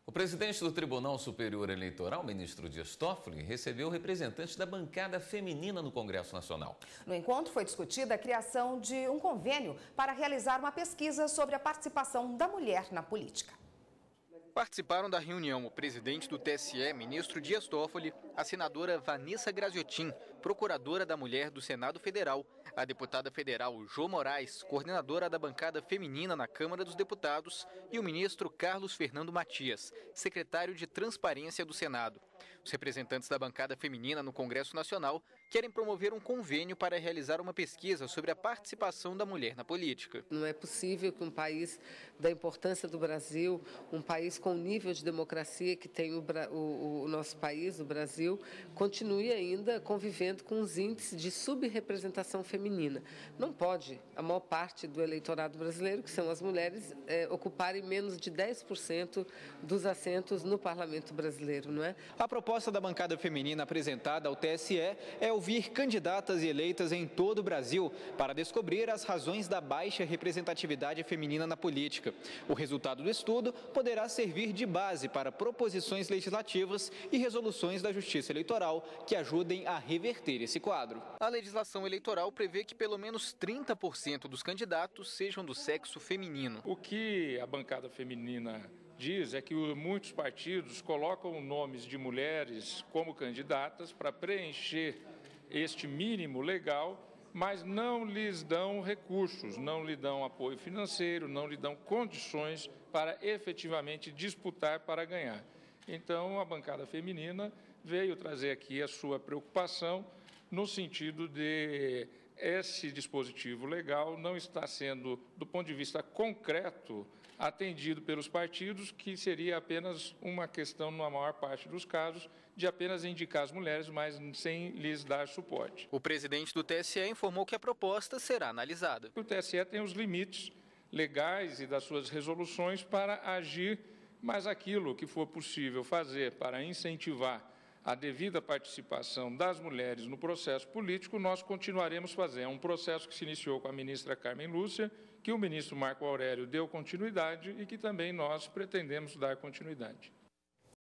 O presidente do Tribunal Superior Eleitoral, ministro Dias Toffoli, recebeu representantes da bancada feminina no Congresso Nacional. No encontro foi discutida a criação de um convênio para realizar uma pesquisa sobre a participação da mulher na política. Participaram da reunião o presidente do TSE, ministro Dias Toffoli, a senadora Vanessa Graziotin, procuradora da Mulher do Senado Federal, a deputada federal Jô Moraes, coordenadora da bancada feminina na Câmara dos Deputados, e o ministro Carlos Fernando Matias, secretário de Transparência do Senado. Os representantes da bancada feminina no Congresso Nacional querem promover um convênio para realizar uma pesquisa sobre a participação da mulher na política. Não é possível que um país da importância do Brasil, um país com o nível de democracia que tem o nosso país, o Brasil, continue ainda convivendo com os índices de subrepresentação feminina. Não pode a maior parte do eleitorado brasileiro, que são as mulheres, ocuparem menos de 10% dos assentos no parlamento brasileiro, não é? A proposta da bancada feminina apresentada ao TSE é ouvir candidatas e eleitas em todo o Brasil para descobrir as razões da baixa representatividade feminina na política. O resultado do estudo poderá servir de base para proposições legislativas e resoluções da Justiça Eleitoral que ajudem a reverter esse quadro. A legislação eleitoral prevê que pelo menos 30% dos candidatos sejam do sexo feminino. O que a bancada feminina diz é que muitos partidos colocam nomes de mulheres como candidatas para preencher este mínimo legal, mas não lhes dão recursos, não lhe dão apoio financeiro, não lhe dão condições para efetivamente disputar para ganhar. Então, a bancada feminina veio trazer aqui a sua preocupação no sentido de esse dispositivo legal não está sendo, do ponto de vista concreto, atendido pelos partidos, que seria apenas uma questão, na maior parte dos casos, de apenas indicar as mulheres, mas sem lhes dar suporte. O presidente do TSE informou que a proposta será analisada. O TSE tem os limites legais e das suas resoluções para agir, mas aquilo que for possível fazer para incentivar a devida participação das mulheres no processo político, nós continuaremos fazendo. É um processo que se iniciou com a ministra Carmen Lúcia, que o ministro Marco Aurélio deu continuidade e que também nós pretendemos dar continuidade.